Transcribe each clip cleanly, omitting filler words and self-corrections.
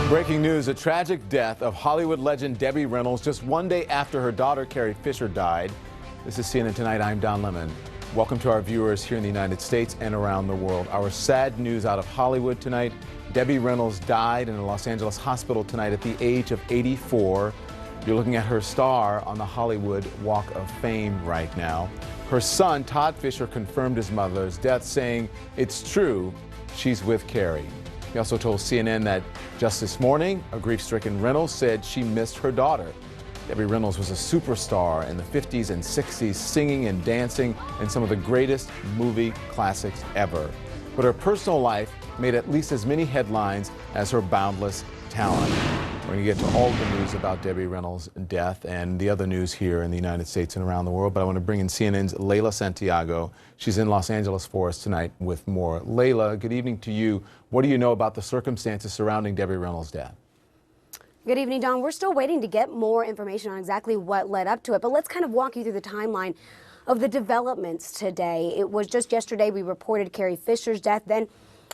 Breaking news, a tragic death of Hollywood legend Debbie Reynolds just one day after her daughter Carrie Fisher died. This is CNN Tonight. I'm Don Lemon. Welcome to our viewers here in the United States and around the world. Our sad news out of Hollywood tonight. Debbie Reynolds died in a Los Angeles hospital tonight at the age of 84. You're looking at her star on the Hollywood Walk of Fame right now. Her son, Todd Fisher, confirmed his mother's death, saying it's true, she's with Carrie. He also told CNN that just this morning, a grief-stricken Reynolds said she missed her daughter. Debbie Reynolds was a superstar in the 50s and 60s, singing and dancing in some of the greatest movie classics ever. But her personal life made at least as many headlines as her boundless talent. We're going to get to all the news about Debbie Reynolds' death and the other news here in the United States and around the world. But I want to bring in CNN's Laila Santiago. She's in Los Angeles for us tonight with more. Laila, good evening to you. What do you know about the circumstances surrounding Debbie Reynolds' death? Good evening, Don. We're still waiting to get more information on exactly what led up to it, but let's kind of walk you through the timeline of the developments today. It was just yesterday we reported Carrie Fisher's death. Then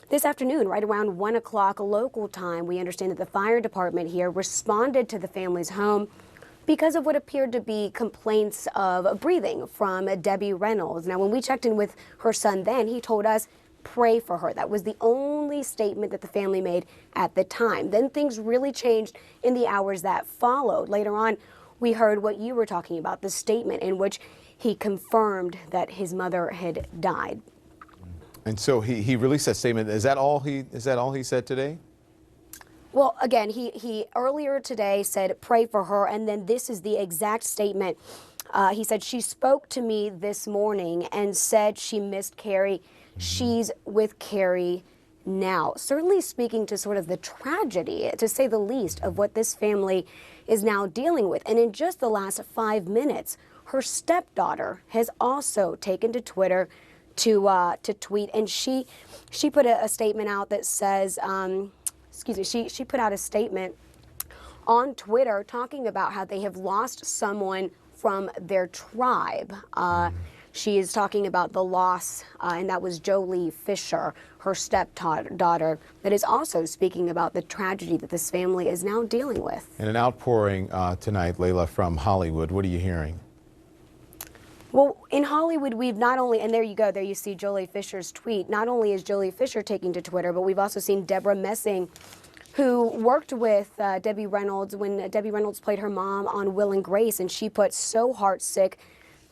this afternoon, right around 1 o'clock local time, we understand that the fire department here responded to the family's home because of what appeared to be complaints of breathing from Debbie Reynolds. Now, when we checked in with her son then, he told us, pray for her. That was the only statement that the family made at the time. Then things really changed in the hours that followed. Later on, we heard what you were talking about, the statement in which he confirmed that his mother had died. And so he released that statement. Is that all he said today? Well, again, he earlier today said, pray for her, and then this is the exact statement. He said, she spoke to me this morning and said she missed Carrie. She's with Carrie now. Certainly speaking to sort of the tragedy, to say the least, of what this family is now dealing with. And in just the last 5 minutes, her stepdaughter has also taken to Twitter to tweet, and she put a statement out that says, she put out a statement on Twitter talking about how they have lost someone from their tribe. She is talking about the loss, and that was Jolie Fisher, her stepdaughter, that is also speaking about the tragedy that this family is now dealing with. And an outpouring tonight, Laila, from Hollywood. What are you hearing? Well, in Hollywood, we've not only, and there you go, there you see Jolie Fisher's tweet. Not only is Jolie Fisher taking to Twitter, but we've also seen Deborah Messing, who worked with Debbie Reynolds when Debbie Reynolds played her mom on Will and Grace, and she put, so heartsick,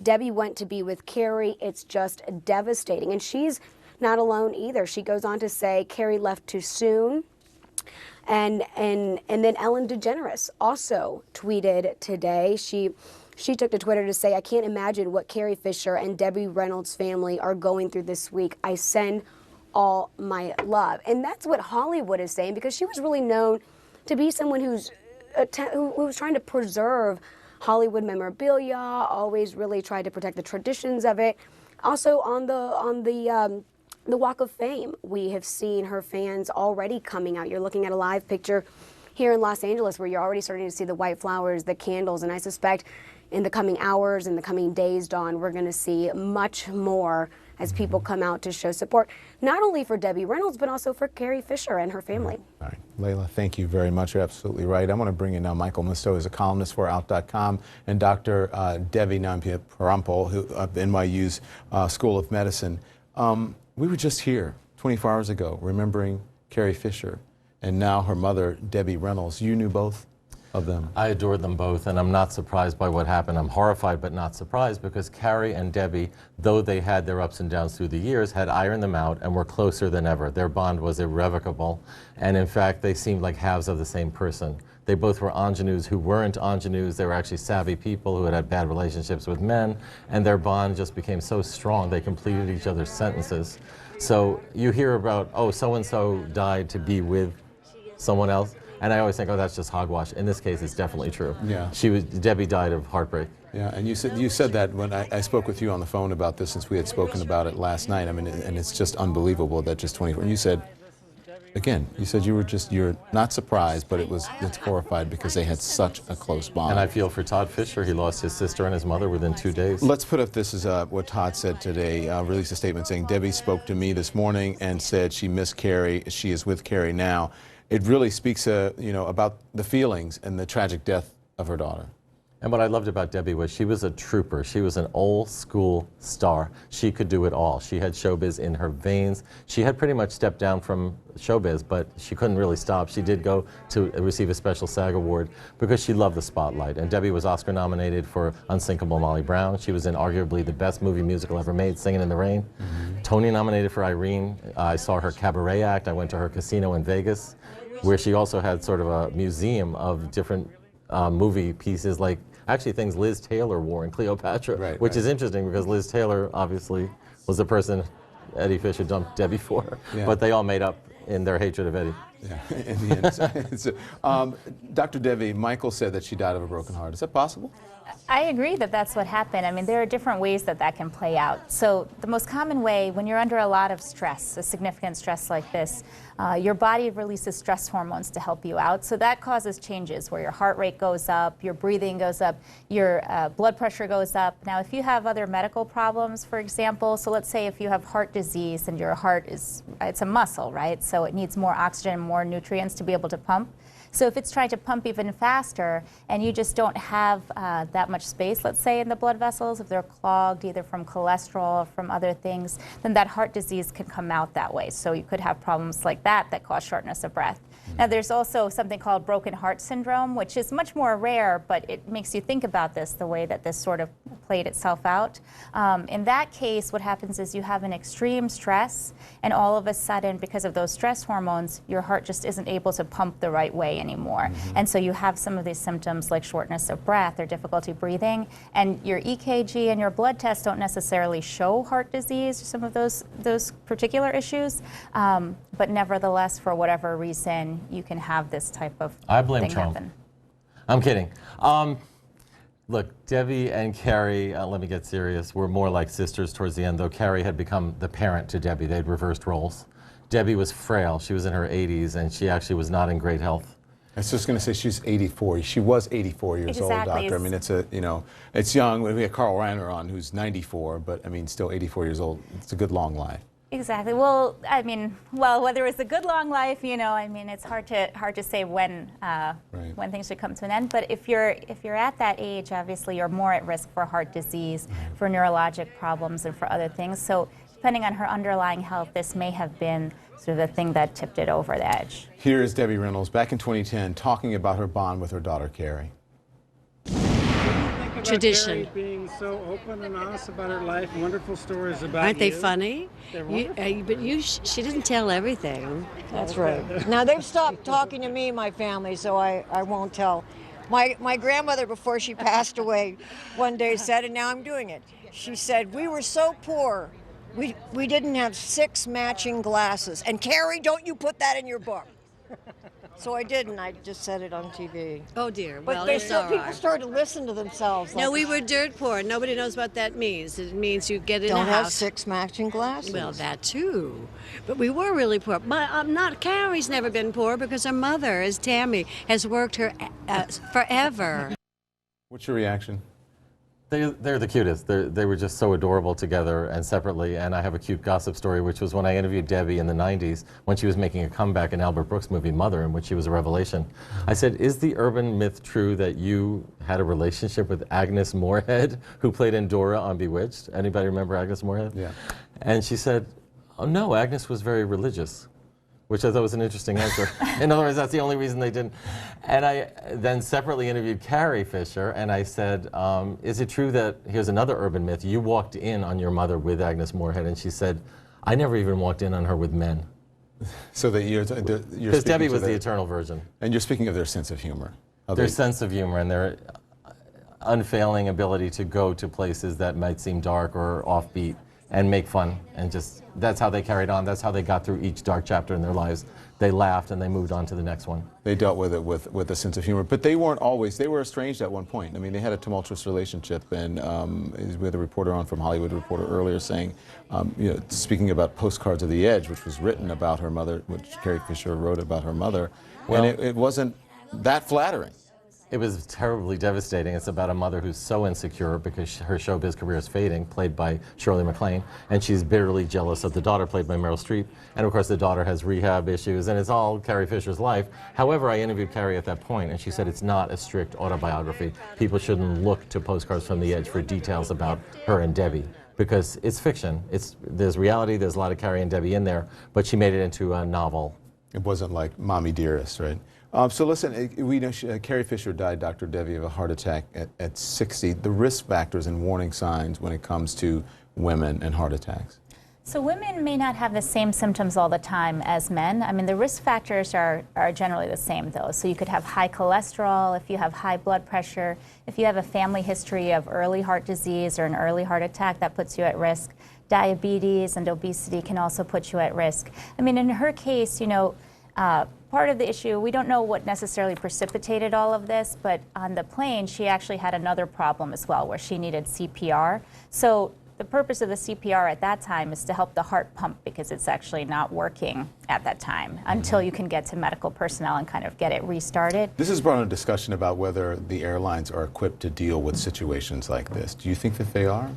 Debbie went to be with Carrie. It's just devastating. And she's not alone either. She goes on to say Carrie left too soon. And then Ellen DeGeneres also tweeted today. She took to Twitter to say, I can't imagine what Carrie Fisher and Debbie Reynolds' family are going through this week. I send all my love. And that's what Hollywood is saying, because she was really known to be someone who was trying to preserve Hollywood memorabilia, always really tried to protect the traditions of it. Also on the Walk of Fame, we have seen her fans already coming out. You're looking at a live picture here in Los Angeles where you're already starting to see the white flowers, the candles, and I suspect in the coming hours, in the coming days, Dawn, we're going to see much more as people come out to show support, not only for Debbie Reynolds, but also for Carrie Fisher and her family. All right, Laila, thank you very much. You're absolutely right. I want to bring in now Michael Musto, who's a columnist for Out.com, and Dr. Devi Nampia-Parampal, who of NYU's School of Medicine. We were just here 24 hours ago remembering Carrie Fisher, and now her mother, Debbie Reynolds. You knew both of them. I adored them both, and I'm not surprised by what happened. I'm horrified but not surprised, because Carrie and Debbie, though they had their ups and downs through the years, had ironed them out and were closer than ever. Their bond was irrevocable, and in fact they seemed like halves of the same person. They both were ingenues who weren't ingenues. They were actually savvy people who had had bad relationships with men, and their bond just became so strong they completed each other's sentences. So you hear about, oh, so-and-so died to be with someone else, and I always think, oh, that's just hogwash. In this case, it's definitely true. Yeah. Debbie died of heartbreak. Yeah, and you said that when I spoke with you on the phone about this, since we had spoken about it last night. I mean, and it's just unbelievable that just 24. And you said, again, you said you're not surprised, but it's horrified because they had such a close bond. And I feel for Todd Fisher. He lost his sister and his mother within 2 days. Let's put up this is what Todd said today. Released a statement saying, Debbie spoke to me this morning and said she missed Carrie. She is with Carrie now. it really speaks, about the feelings and the tragic death of her daughter. And what I loved about Debbie was she was a trooper. She was an old school star. She could do it all. She had showbiz in her veins. She had pretty much stepped down from showbiz, but she couldn't really stop. She did go to receive a special SAG award because she loved the spotlight. And Debbie was Oscar nominated for Unsinkable Molly Brown. She was in arguably the best movie musical ever made, Singing in the Rain. Tony nominated for Irene. I saw her cabaret act. I went to her casino in Vegas, where she also had sort of a museum of different movie pieces, like actually things Liz Taylor wore in Cleopatra, which is interesting because Liz Taylor obviously was the person Eddie Fisher dumped Debbie for, but they all made up in their hatred of Eddie. Yeah, in the end. Dr. Debbie, Michael said that she died of a broken heart. Is that possible? I agree that that's what happened. I mean, there are different ways that that can play out. So the most common way, when you're under a lot of stress, a significant stress like this, your body releases stress hormones to help you out. So that causes changes where your heart rate goes up, your breathing goes up, your blood pressure goes up. Now, if you have other medical problems, for example, so let's say if you have heart disease and your heart it's a muscle, right? So it needs more oxygen, more nutrients to be able to pump. So if it's trying to pump even faster and you just don't have that much space, let's say, in the blood vessels, if they're clogged either from cholesterol or from other things, then that heart disease can come out that way. So you could have problems like that cause shortness of breath. Now, there's also something called broken heart syndrome, which is much more rare, but it makes you think about this, the way that this sort of played itself out. In that case, what happens is you have an extreme stress, and all of a sudden, because of those stress hormones, your heart just isn't able to pump the right way anymore. And so you have some of these symptoms like shortness of breath or difficulty breathing, and your EKG and your blood tests don't necessarily show heart disease or some of those particular issues, but nevertheless, for whatever reason, you can have this type of thing happen. I'm kidding. Look, Debbie and Carrie, let me get serious, were more like sisters towards the end, though Carrie had become the parent to Debbie. They'd reversed roles. Debbie was frail. She was in her 80s, and she actually was not in great health. I was just going to say she's 84. She was 84 years old, Doctor. I mean, it's young. We had Carl Reiner on, who's 94, but I mean, still 84 years old. It's a good long life. Exactly. Well, I mean, whether it's a good long life, I mean, it's hard to say when things should come to an end. But if you're at that age, obviously, you're more at risk for heart disease, for neurologic problems, and for other things. So, depending on her underlying health, this may have been sort of the thing that tipped it over the edge. Here is Debbie Reynolds back in 2010 talking about her bond with her daughter, Carrie. Tradition. Carrie being so open and honest about her life, wonderful stories about Aren't they you. funny? They're wonderful. But she didn't tell everything. That's right. Now they've stopped talking to me, my family, so I won't tell. My grandmother, before she passed away, one day said, and now I'm doing it. She said, "We were so poor, we didn't have 6 matching glasses." And Carrie, don't you put that in your book. So I didn't. I just said it on TV. Oh dear. But Well, it's all people right. started to listen to themselves. No, like, we were dirt poor. Nobody knows what that means. It means you get in don't a have house. 6 matching glasses. Well, that too. But we were really poor. But Carrie's never been poor because her mother, as Tammy, has worked her forever. What's your reaction? They're the cutest. They were just so adorable together and separately. And I have a cute gossip story, which was when I interviewed Debbie in the 90s, when she was making a comeback in Albert Brooks' movie Mother, in which she was a revelation. I said, "Is the urban myth true that you had a relationship with Agnes Moorehead, who played Endora on Bewitched?" Anybody remember Agnes Moorehead? Yeah. And she said, "Oh no, Agnes was very religious," which I thought was an interesting answer. In other words, that's the only reason they didn't. And I then separately interviewed Carrie Fisher, and I said, "Is it true that," here's another urban myth, "you walked in on your mother with Agnes Moorehead?" And she said, "I never even walked in on her with men." So that you're Because Debbie was the eternal virgin. And you're speaking of their sense of humor. Their sense of humor and their unfailing ability to go to places that might seem dark or offbeat and make fun, and just, that's how they carried on. That's how they got through each dark chapter in their lives. They laughed and they moved on to the next one. They dealt with it with a sense of humor, but they weren't always. They were estranged at one point. I mean, they had a tumultuous relationship, and we had a reporter on from Hollywood Reporter earlier saying, speaking about Postcards of the Edge, which was written about her mother, which Carrie Fisher wrote about her mother, Well, and it wasn't that flattering. It was terribly devastating. It's about a mother who's so insecure because her showbiz career is fading, played by Shirley MacLaine, and she's bitterly jealous of the daughter, played by Meryl Streep. And of course, the daughter has rehab issues, and it's all Carrie Fisher's life. However, I interviewed Carrie at that point, and she said it's not a strict autobiography. People shouldn't look to Postcards from the Edge for details about her and Debbie, because it's fiction. There's reality, there's a lot of Carrie and Debbie in there, but she made it into a novel. It wasn't like Mommy Dearest, right? So listen, we know Carrie Fisher died, Dr. Debbie, of a heart attack at 60. The risk factors and warning signs when it comes to women and heart attacks. So women may not have the same symptoms all the time as men. I mean, the risk factors are generally the same, though. So you could have high cholesterol, if you have high blood pressure, if you have a family history of early heart disease or an early heart attack, that puts you at risk. Diabetes and obesity can also put you at risk. I mean, in her case, you know, part of the issue, we don't know what necessarily precipitated all of this, but on the plane, she actually had another problem as well, where she needed CPR. So the purpose of the CPR at that time is to help the heart pump, because it's actually not working at that time until you can get to medical personnel and kind of get it restarted. This has brought on a discussion about whether the airlines are equipped to deal with situations like this. Do you think that they are?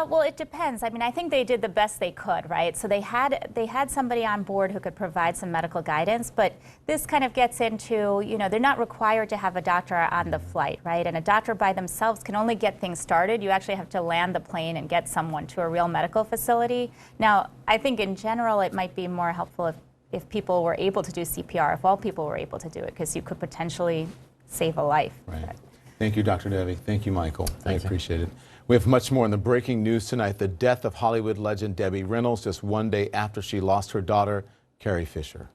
Well, it depends. I mean, I think they did the best they could, right? So they had somebody on board who could provide some medical guidance, but this kind of gets into, you know, they're not required to have a doctor on the flight, right? And a doctor by themselves can only get things started. You actually have to land the plane and get someone to a real medical facility. Now, I think in general it might be more helpful if people were able to do CPR, if all people were able to do it, because you could potentially save a life. Right. Thank you, Dr. Debbie. Thank you, Michael. I appreciate it. We have much more in the breaking news tonight. The death of Hollywood legend Debbie Reynolds just one day after she lost her daughter, Carrie Fisher.